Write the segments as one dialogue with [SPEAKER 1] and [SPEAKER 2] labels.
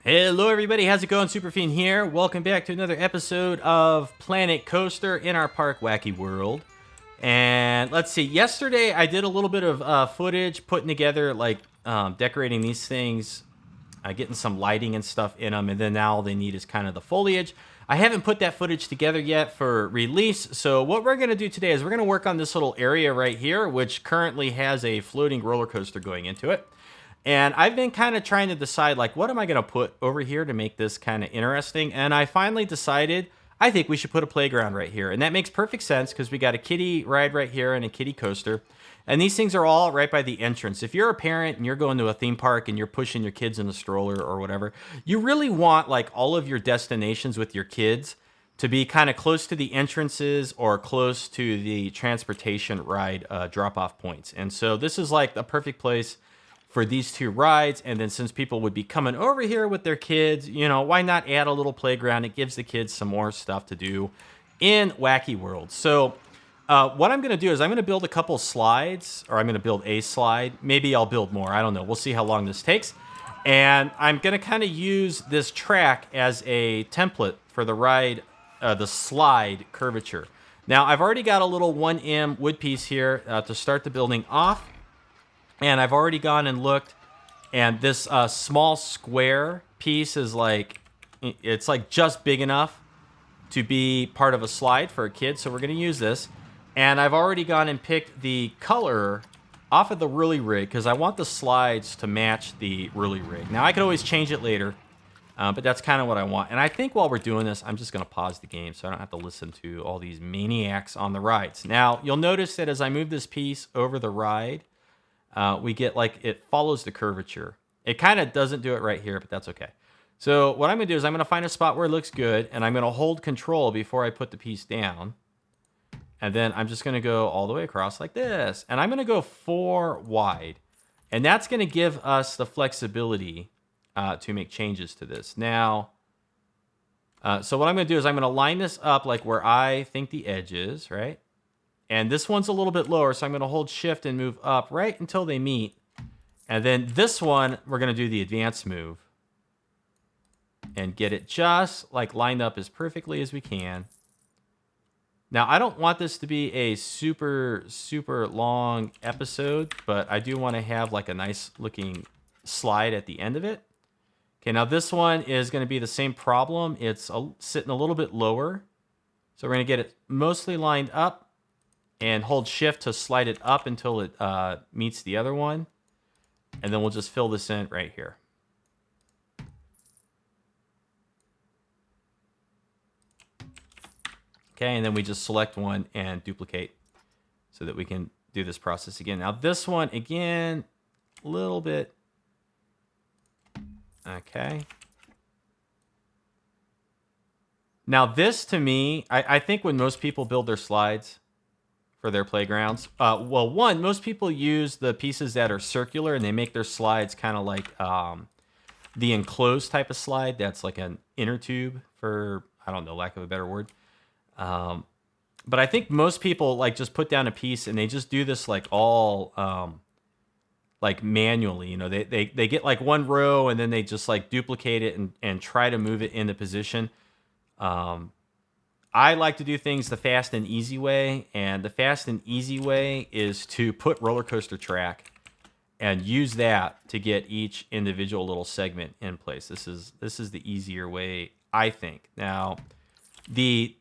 [SPEAKER 1] Hello everybody, how's it going? Superfiend here. Welcome back to another episode of Planet Coaster in our park, Whacky World. And let's see, yesterday I did a little bit of footage putting together, like decorating these things, getting some lighting and stuff in them, and then now all they need is kind of the foliage. I haven't put that footage together yet for release, so what we're going to do today is we're going to work on this little area right here, which currently has a floating roller coaster going into it. And I've been kind of trying to decide, like, what am I going to put over here to make this kind of interesting? And I finally decided I think we should put a playground right here. And that makes perfect sense because we got a kiddie ride right here and a kiddie coaster. And these things are all right by the entrance. If you're a parent and you're going to a theme park and you're pushing your kids in a stroller or whatever, you really want, like, all of your destinations with your kids to be kind of close to the entrances or close to the transportation ride drop-off points. And so this is like a perfect place for these two rides. And then since people would be coming over here with their kids, you know, why not add a little playground? It gives the kids some more stuff to do in Whacky World. So what I'm going to do is I'm going to build a couple slides, or I'm going to build a slide. Maybe I'll build more. I don't know. We'll see how long this takes. And I'm going to kind of use this track as a template for the ride, the slide curvature. Now, I've already got a little 1M wood piece here to start the building off. And I've already gone and looked, and this small square piece is like, it's like just big enough to be part of a slide for a kid. So we're going to use this. And I've already gone and picked the color off of the Really Rig because I want the slides to match the Really Rig. Now, I could always change it later, but that's kind of what I want. And I think while we're doing this, I'm just going to pause the game so I don't have to listen to all these maniacs on the rides. Now, you'll notice that as I move this piece over the ride, we get like it follows the curvature. It kind of doesn't do it right here, but that's okay. So what I'm going to do is I'm going to find a spot where it looks good, and I'm going to hold control before I put the piece down. And then I'm just going to go all the way across like this. And I'm going to go 4 wide. And that's going to give us the flexibility to make changes to this. Now, so what I'm going to do is I'm going to line this up like where I think the edge is, right? And this one's a little bit lower, so I'm going to hold shift and move up right until they meet. And then this one, we're going to do the advance move and get it just like lined up as perfectly as we can. Now, I don't want this to be a super, super long episode, but I do want to have like a nice looking slide at the end of it. Okay, now this one is going to be the same problem. It's sitting a little bit lower. So we're going to get it mostly lined up and hold shift to slide it up until it meets the other one. And then we'll just fill this in right here. Okay, and then we just select one and duplicate so that we can do this process again. Now this one, again, a little bit. Okay. Now this, to me, I think when most people build their slides for their playgrounds, well, one, most people use the pieces that are circular and they make their slides kind of like the enclosed type of slide that's like an inner tube, for, I don't know, lack of a better word. But I think most people like just put down a piece and they just do this like all like manually. You know, they get like one row and then they just like duplicate it and try to move it into position. I like to do things the fast and easy way, and the fast and easy way is to put roller coaster track and use that to get each individual little segment in place. This is the easier way, I think. Now, the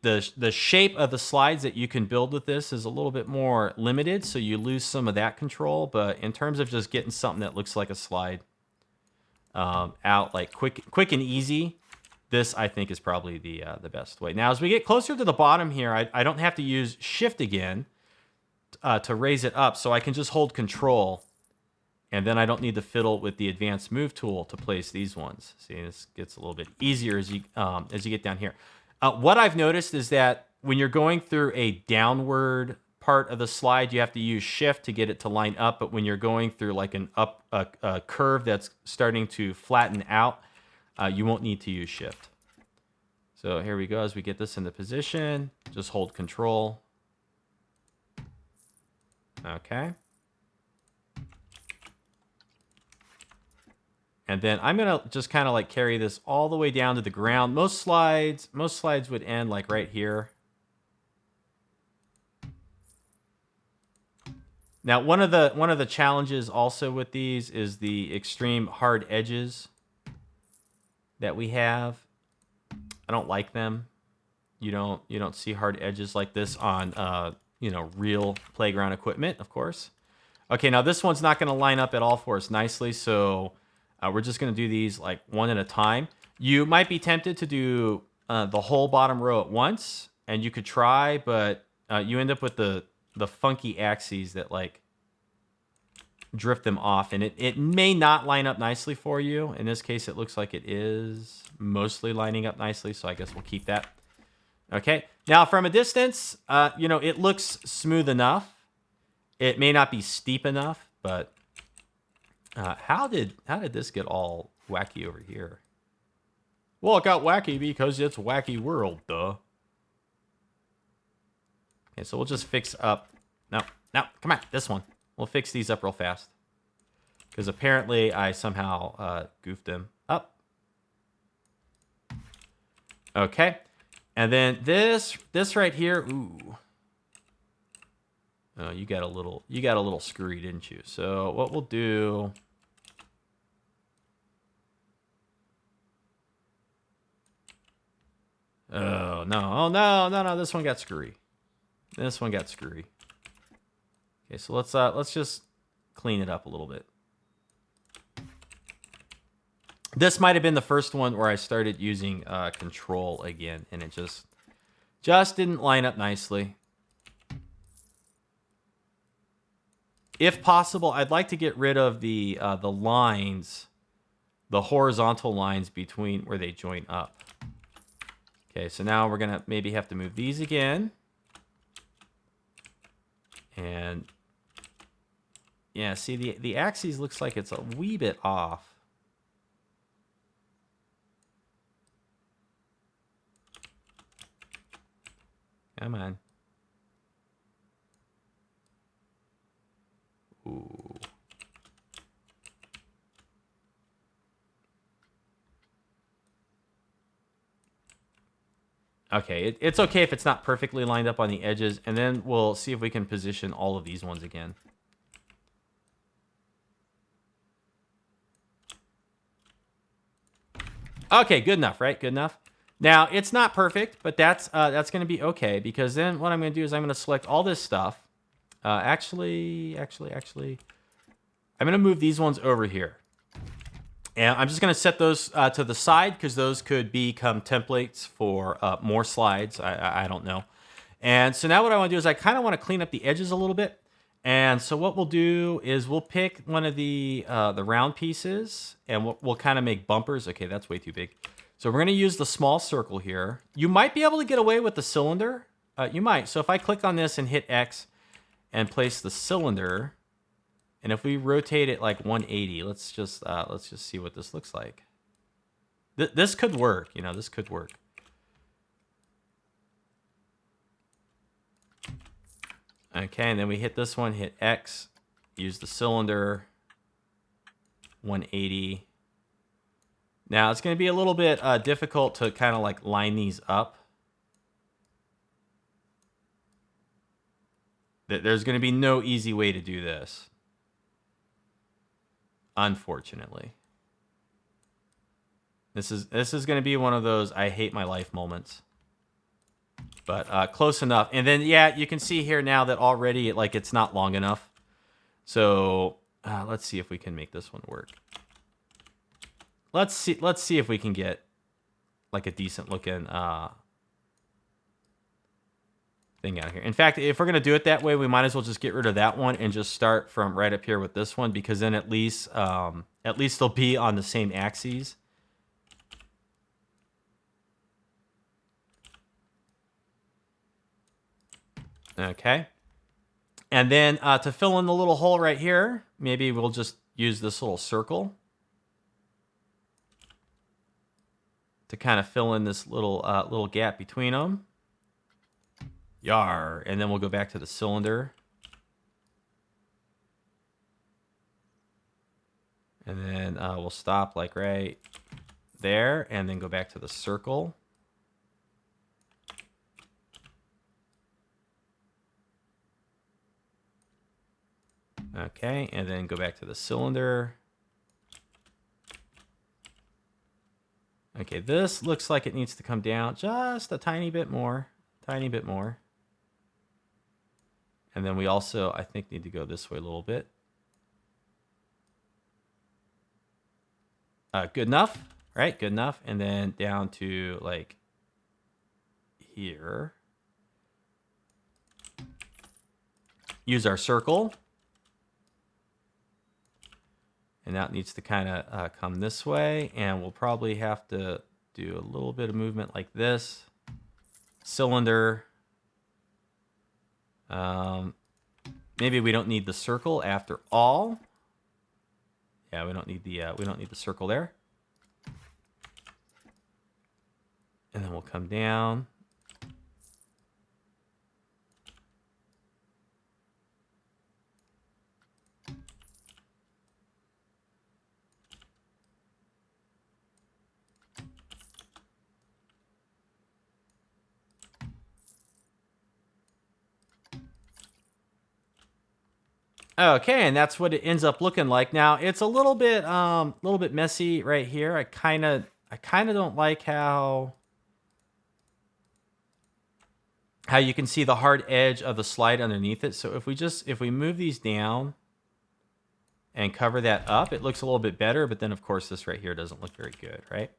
[SPEAKER 1] shape of the slides that you can build with this is a little bit more limited, so you lose some of that control. But in terms of just getting something that looks like a slide out like quick and easy, this, I think, is probably the best way. Now, as we get closer to the bottom here, I don't have to use shift again to raise it up, so I can just hold control, and then I don't need to fiddle with the advanced move tool to place these ones. See, this gets a little bit easier as you get down here. What I've noticed is that when you're going through a downward part of the slide, you have to use shift to get it to line up, but when you're going through like a curve that's starting to flatten out, you won't need to use shift. So here we go. As we get this into position, just hold control. Okay. And then I'm gonna just kind of like carry this all the way down to the ground. Most slides would end like right here. Now, one of the challenges also with these is the extreme hard edges that we have. I don't like them. You don't see hard edges like this on real playground equipment, of course. Okay, now this one's not going to line up at all for us nicely, so we're just going to do these like one at a time. You might be tempted to do the whole bottom row at once, and you could try, but you end up with the funky axes that like drift them off, and it may not line up nicely for you. In this case, it looks like it is mostly lining up nicely, so I guess we'll keep that. Okay, now from a distance, it looks smooth enough. It may not be steep enough, but how did this get all wacky over here? Well, it got wacky because it's Whacky World, duh. Okay, so we'll just fix up. No, come on, this one. We'll fix these up real fast. Because apparently I somehow goofed them up. Okay. And then this right here, ooh. Oh, you got a little screwy, didn't you? So what we'll do. Oh no, this one got screwy. Okay, so let's just clean it up a little bit. This might have been the first one where I started using control again, and it just didn't line up nicely. If possible, I'd like to get rid of the lines, the horizontal lines between where they join up. Okay, so now we're gonna maybe have to move these again. And yeah, see the axis looks like it's a wee bit off. Come on. Ooh. Okay, it's okay if it's not perfectly lined up on the edges, and then we'll see if we can position all of these ones again. Okay, good enough, right? Good enough. Now, it's not perfect, but that's going to be okay, because then what I'm going to do is I'm going to select all this stuff. Actually, I'm going to move these ones over here. And I'm just going to set those to the side, because those could become templates for more slides. I don't know. And so now what I want to do is I kind of want to clean up the edges a little bit. And so what we'll do is we'll pick one of the round pieces, and we'll kind of make bumpers. Okay, that's way too big. So we're going to use the small circle here. You might be able to get away with the cylinder. You might. So if I click on this and hit X and place the cylinder, and if we rotate it like 180, let's just see what this looks like. This could work. This could work. Okay, and then we hit this one, hit X, use the cylinder, 180. Now, it's going to be a little bit difficult to kind of like line these up. There's going to be no easy way to do this, unfortunately. This is going to be one of those I hate my life moments. But close enough. And then, yeah, you can see here now that already it's not long enough. So let's see if we can make this one work. Let's see if we can get like a decent looking thing out of here. In fact, if we're gonna do it that way, we might as well just get rid of that one and just start from right up here with this one, because then at least they'll be on the same axes. Okay. And then to fill in the little hole right here, maybe we'll just use this little circle to kind of fill in this little gap between them. Yar. And then we'll go back to the cylinder. And then we'll stop like right there and then go back to the circle. Okay, and then go back to the cylinder. Okay, this looks like it needs to come down just a tiny bit more. Tiny bit more. And then we also, I think, need to go this way a little bit. Good enough, right? Good enough. And then down to like here. Use our circle. And that needs to kind of come this way. And we'll probably have to do a little bit of movement like this. Cylinder. Maybe we don't need the circle after all. Yeah, we don't need the circle there. And then we'll come down. Okay, and that's what it ends up looking like. Now it's a little bit messy right here. I kind of don't like how you can see the hard edge of the slide underneath it. So if we move these down and cover that up, it looks a little bit better. But then of course this right here doesn't look very good, right?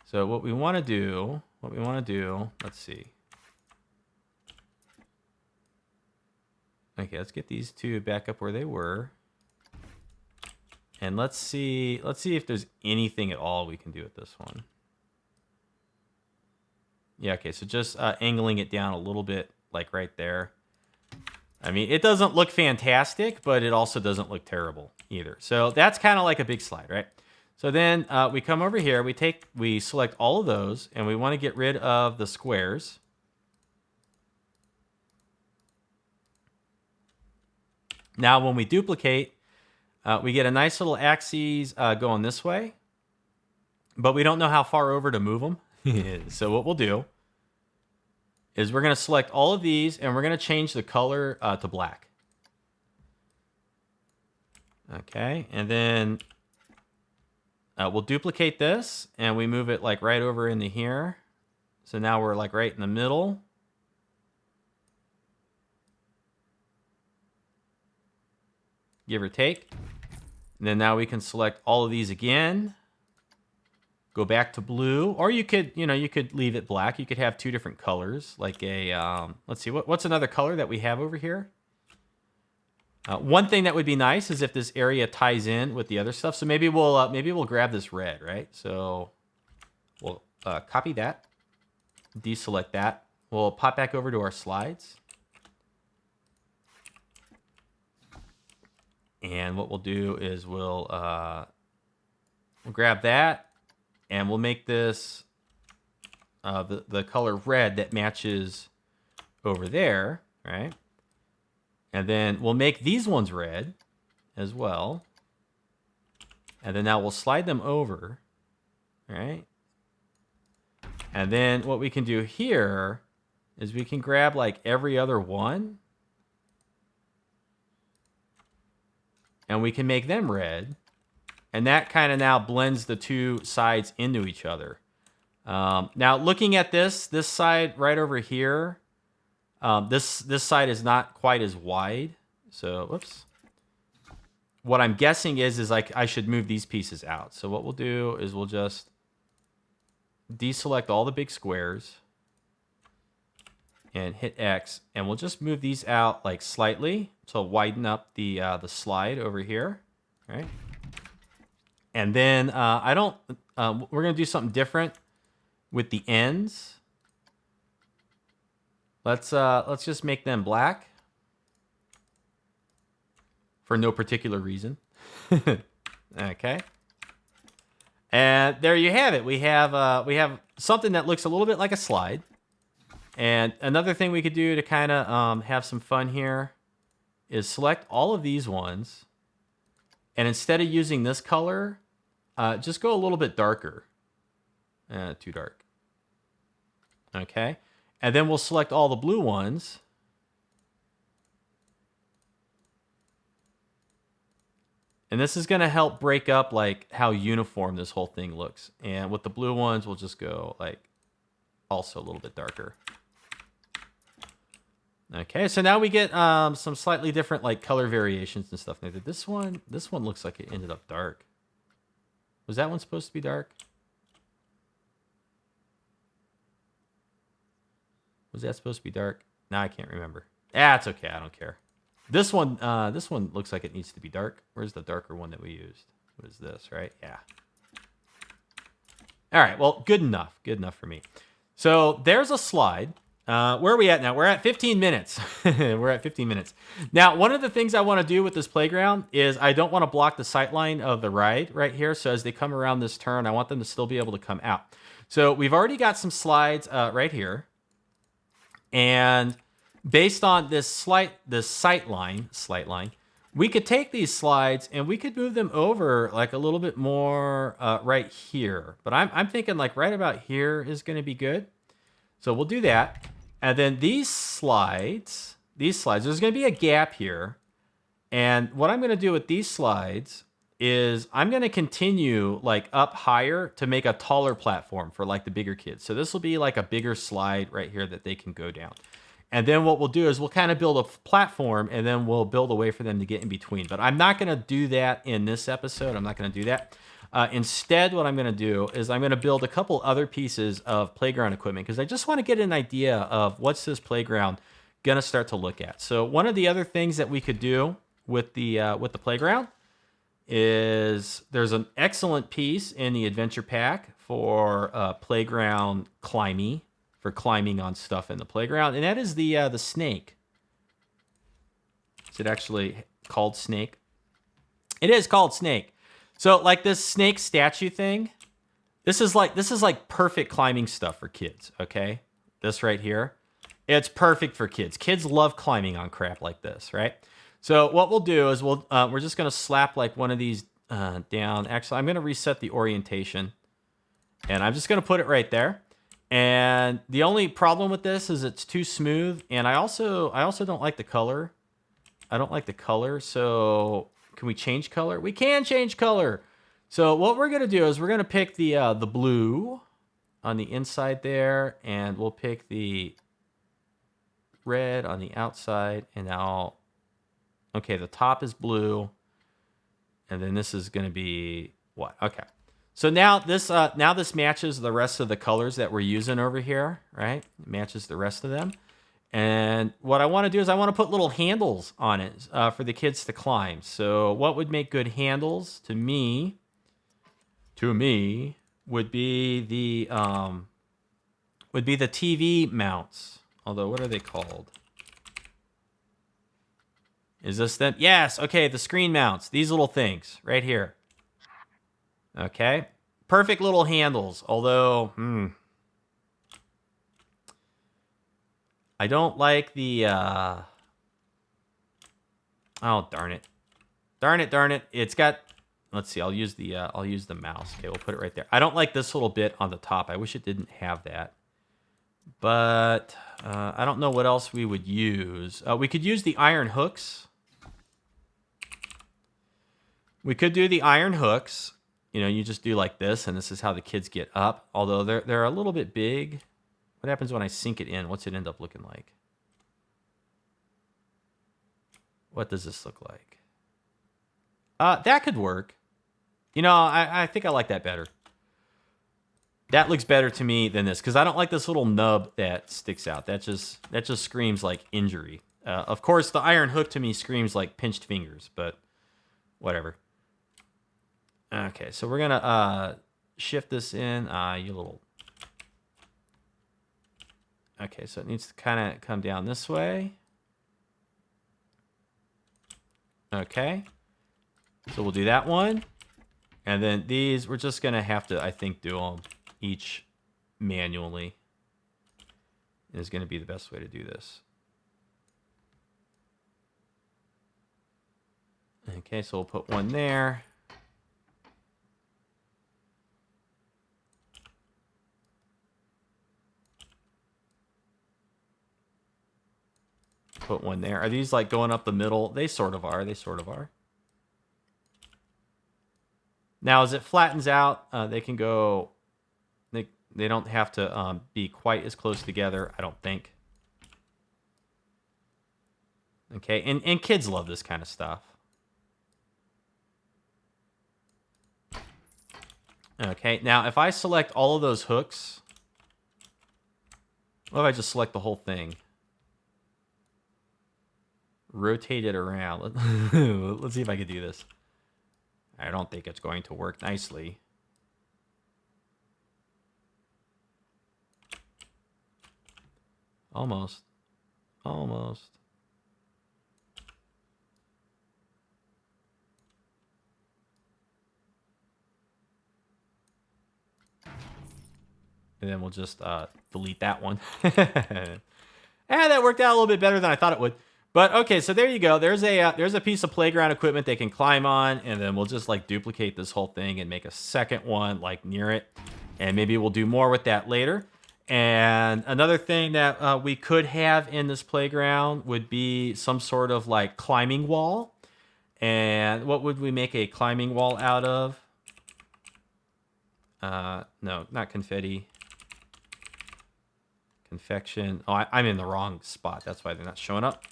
[SPEAKER 1] So what we want to do, let's see. Okay, let's get these two back up where they were. And let's see if there's anything at all we can do with this one. Yeah, okay, so just angling it down a little bit, like right there. I mean, it doesn't look fantastic, but it also doesn't look terrible either. So that's kind of like a big slide, right? So then we come over here, we select all of those, and we want to get rid of the squares. Now, when we duplicate, we get a nice little axes going this way, but we don't know how far over to move them. So what we'll do is we're going to select all of these, and we're going to change the color to black. Okay, and then we'll duplicate this, and we move it like right over into here. So now we're like right in the middle. Give or take. And then now we can select all of these again. Go back to blue, or you could leave it black. You could have two different colors, like a let's see, what's another color that we have over here? One thing that would be nice is if this area ties in with the other stuff. So maybe we'll grab this red, right? So we'll copy that, deselect that. We'll pop back over to our slides. And what we'll do is we'll grab that, and we'll make this the color red that matches over there, right? And then we'll make these ones red as well. And then now we'll slide them over, right? And then what we can do here is we can grab like every other one, and we can make them red. And that kind of now blends the two sides into each other. Now, looking at this side right over here, this side is not quite as wide. So, whoops. What I'm guessing is like I should move these pieces out. So what we'll do is we'll just deselect all the big squares and hit X, and we'll just move these out like slightly to widen up the slide over here, right? And then we're gonna do something different with the ends. Let's just make them black for no particular reason. Okay. And there you have it. We have something that looks a little bit like a slide. And another thing we could do to kind of have some fun here is select all of these ones And instead of using this color, just go a little bit darker. Too dark. Okay. And then we'll select all the blue ones. And this is going to help break up like how uniform this whole thing looks. And with the blue ones, we'll just go like also a little bit darker. Okay, so now we get some slightly different like color variations and stuff. Now, this one looks like it ended up dark. Was that one supposed to be dark? Was that supposed to be dark? No, I can't remember. It's okay. I don't care. This one looks like it needs to be dark. Where's the darker one that we used? What is this, right? Yeah. All right, well, good enough. Good enough for me. So there's a slide. Where are we at now? We're at 15 minutes. We're at 15 minutes. Now, one of the things I want to do with this playground is I don't want to block the sight line of the ride right here. So as they come around this turn, I want them to still be able to come out. So we've already got some slides right here. And based on this sight line, we could take these slides and we could move them over like a little bit more right here. But I'm thinking like right about here is going to be good. So we'll do that. And then these slides, there's going to be a gap here. And what I'm going to do with these slides is I'm going to continue like up higher to make a taller platform for like the bigger kids. So this will be like a bigger slide right here that they can go down. And then what we'll do is we'll kind of build a platform and then we'll build a way for them to get in between. But I'm not going to do that in this episode. I'm not going to do that. Instead, what I'm going to do is I'm going to build a couple other pieces of playground equipment because I just want to get an idea of what's this playground going to start to look at. So one of the other things that we could do with the playground is there's an excellent piece in the adventure pack for playground climbing, for climbing on stuff in the playground, and that is the snake. Is it actually called snake? It is called snake. So like this snake statue thing, this is like perfect climbing stuff for kids, okay? This right here, it's perfect for kids. Kids love climbing on crap like this, right? So what we'll do is we're just gonna slap like one of these down. Actually, I'm gonna reset the orientation, and I'm just gonna put it right there. And the only problem with this is it's too smooth, and I also don't like the color. I don't like the color, so can we change color? We can change color. So what we're gonna do is we're gonna pick the blue on the inside there, and we'll pick the red on the outside, and now, okay, the top is blue, and then this is gonna be what? Okay. So now this matches the rest of the colors that we're using over here, right? It matches the rest of them. And what I want to do is I want to put little handles on it for the kids to climb. So what would make good handles to me would be the TV mounts. Although, what are they called? Is this them? Yes. Okay, the screen mounts. These little things right here. Okay. Perfect little handles. Although, I don't like the, oh, darn it. Darn it. It's got, let's see, I'll use the mouse. Okay, we'll put it right there. I don't like this little bit on the top. I wish it didn't have that. But I don't know what else we would use. We could use the iron hooks. We could do the iron hooks. You know, you just do like this, and this is how the kids get up. Although they're a little bit big. What happens when I sink it in? What's it end up looking like? What does this look like? That could work. You know, I think I like that better. That looks better to me than this, because I don't like this little nub that sticks out. That just screams like injury. Of course, the iron hook to me screams like pinched fingers, but whatever. Okay, so we're gonna shift this in. You little. Okay, so it needs to kind of come down this way. Okay, so we'll do that one, and then these we're just gonna have to, I think, do them each manually. Is going to be the best way to do this. Okay, so we'll put one there. Put one there. Are these like going up the middle? They sort of are. They sort of are. Now, as it flattens out, they can go... They don't have to be quite as close together, I don't think. Okay, and kids love this kind of stuff. Okay, now if I select all of those hooks... What if I just select the whole thing? Rotate it around. Let's see if I can do this. I don't think it's going to work nicely. Almost. Almost. And then we'll just delete that one. And that worked out a little bit better than I thought it would. But okay, so there you go. There's a piece of playground equipment they can climb on, and then we'll just like duplicate this whole thing and make a second one like near it. And maybe we'll do more with that later. And another thing that we could have in this playground would be some sort of like climbing wall. And what would we make a climbing wall out of? No, not confetti. Confection. Oh, I'm in the wrong spot. That's why they're not showing up.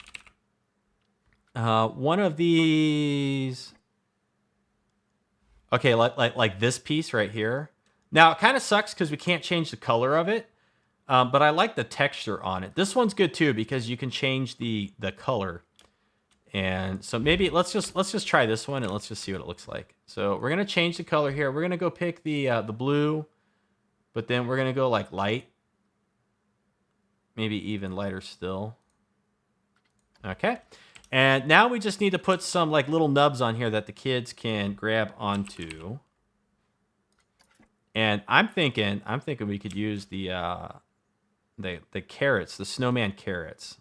[SPEAKER 1] One of these. Okay, like this piece right here. Now, it kind of sucks because we can't change the color of it. But I like the texture on it. This one's good too because you can change the color. And so maybe let's just try this one and let's just see what it looks like. So we're gonna change the color here. We're gonna go pick the blue, but then we're gonna go like light, maybe even lighter still. Okay, and now we just need to put some like little nubs on here that the kids can grab onto. And I'm thinking we could use the carrots, the snowman carrots.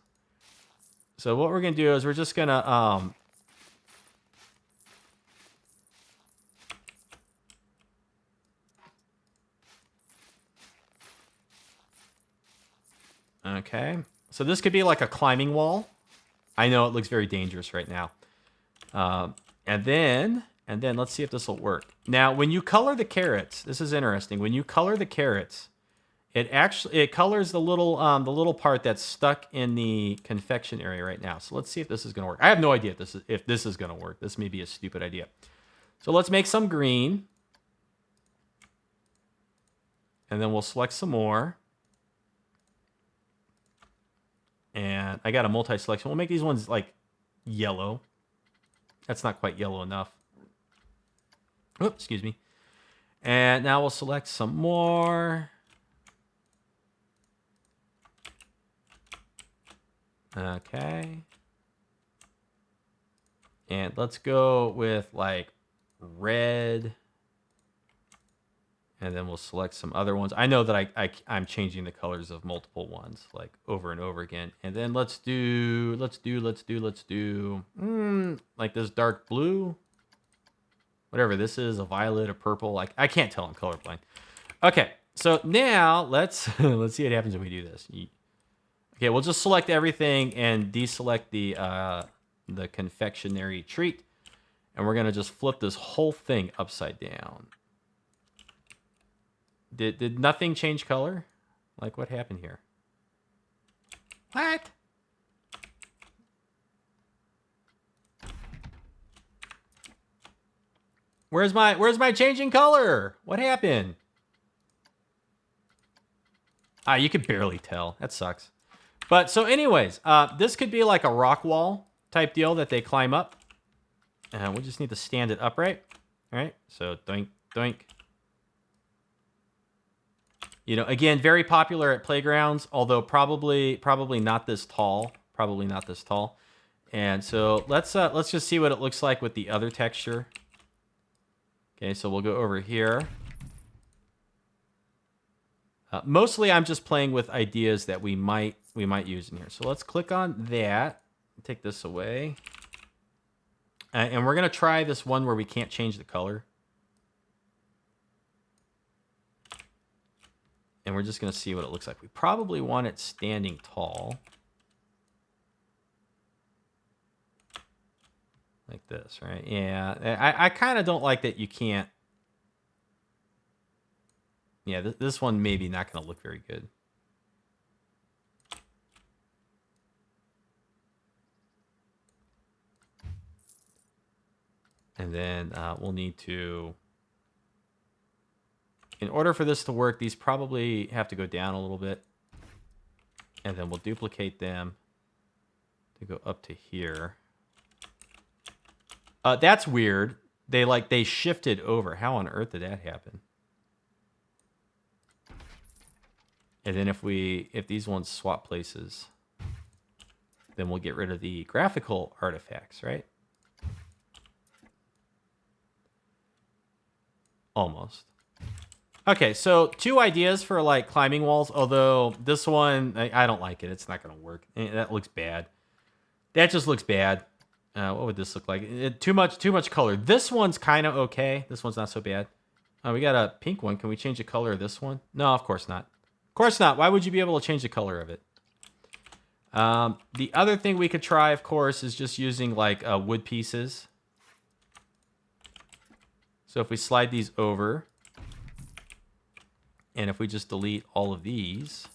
[SPEAKER 1] So what we're gonna do is we're just gonna okay. So this could be like a climbing wall. I know it looks very dangerous right now. And then let's see if this will work. Now, when you color the carrots, this is interesting. When you color the carrots, it colors the little part that's stuck in the confection area right now. So let's see if this is gonna work. I have no idea if this is gonna work. This may be a stupid idea. So let's make some green. And then we'll select some more. And I got a multi-selection. We'll make these ones like yellow. That's not quite yellow enough. Oops, excuse me. And now we'll select some more. Okay. And let's go with like red. And then we'll select some other ones. I know that I'm changing the colors of multiple ones like over and over again. And then let's do like this dark blue. Whatever this is, a violet, a purple. Like I can't tell, I'm colorblind. Okay, so now let's see what happens when we do this. Okay, we'll just select everything and deselect the confectionery treat. And we're gonna just flip this whole thing upside down. Did nothing change color? Like what happened here? What? Where's my changing color? What happened? Ah, you could barely tell. That sucks. But so anyways, this could be like a rock wall type deal that they climb up. And we'll just need to stand it upright. All right, so doink, doink. You know, again, very popular at playgrounds, although probably not this tall. Probably not this tall. And so let's just see what it looks like with the other texture. Okay, so we'll go over here. Mostly, I'm just playing with ideas that we might use in here. So let's click on that. Take this away. And we're going to try this one where we can't change the color. And we're just going to see what it looks like. We probably want it standing tall. Like this, right? Yeah, I kind of don't like that you can't. Yeah, this one maybe not going to look very good. And then we'll need to, in order for this to work, these probably have to go down a little bit. And then we'll duplicate them to go up to here. That's weird. They shifted over. How on earth did that happen? And then if these ones swap places, then we'll get rid of the graphical artifacts, right? Almost. Okay, so 2 ideas for like climbing walls, although this one, I don't like it. It's not going to work. That looks bad. That just looks bad. What would this look like? Too much color. This one's kind of okay. This one's not so bad. We got a pink one. Can we change the color of this one? No, of course not. Of course not. Why would you be able to change the color of it? The other thing we could try, of course, is just using like wood pieces. So if we slide these over, and if we just delete all of these,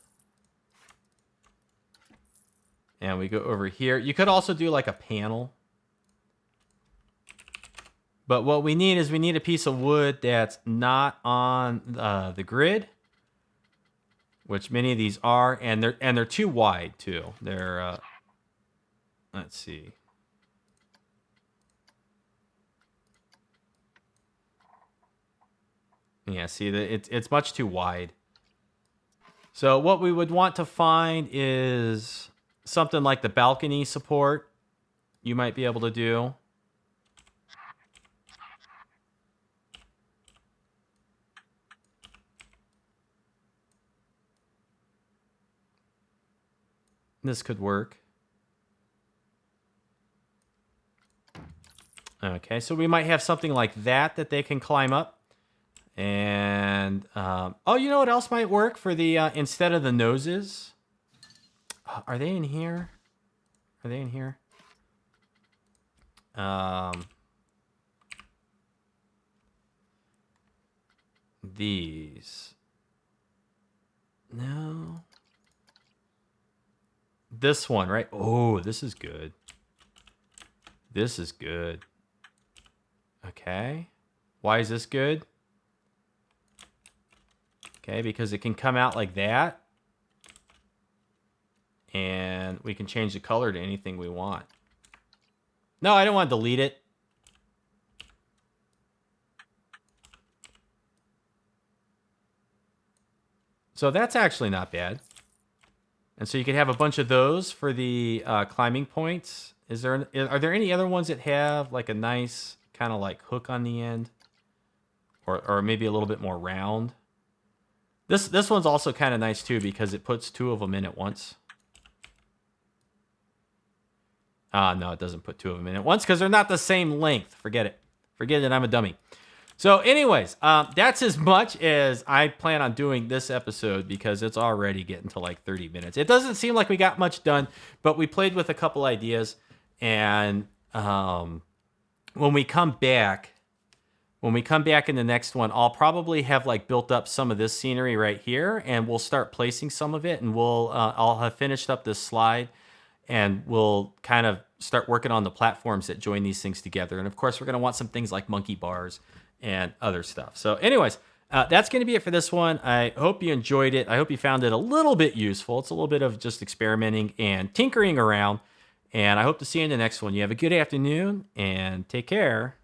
[SPEAKER 1] and we go over here, you could also do like a panel. But what we need is we need a piece of wood that's not on the grid, which many of these are, and they're too wide too. They're let's see. Yeah, see, it's much too wide. So what we would want to find is something like the balcony support you might be able to do. This could work. Okay, so we might have something like that they can climb up. And, oh, you know what else might work for the, instead of the noses? Are they in here? Are they in here? These. No. This one, right? Oh, this is good. This is good. Okay. Why is this good? Okay, because it can come out like that. And we can change the color to anything we want. No, I don't want to delete it. So that's actually not bad. And so you could have a bunch of those for the climbing points. Are there any other ones that have like a nice kind of like hook on the end? Or maybe a little bit more round? This one's also kind of nice too because it puts 2 of them in at once. No, it doesn't put 2 of them in at once because they're not the same length. Forget it. Forget it, I'm a dummy. So anyways, that's as much as I plan on doing this episode because it's already getting to like 30 minutes. It doesn't seem like we got much done, but we played with a couple ideas. And when we come back in the next one, I'll probably have like built up some of this scenery right here, and we'll start placing some of it, and I'll have finished up this slide, and we'll kind of start working on the platforms that join these things together. And of course, we're going to want some things like monkey bars and other stuff. So anyways, that's going to be it for this one. I hope you enjoyed it. I hope you found it a little bit useful. It's a little bit of just experimenting and tinkering around. And I hope to see you in the next one. You have a good afternoon and take care.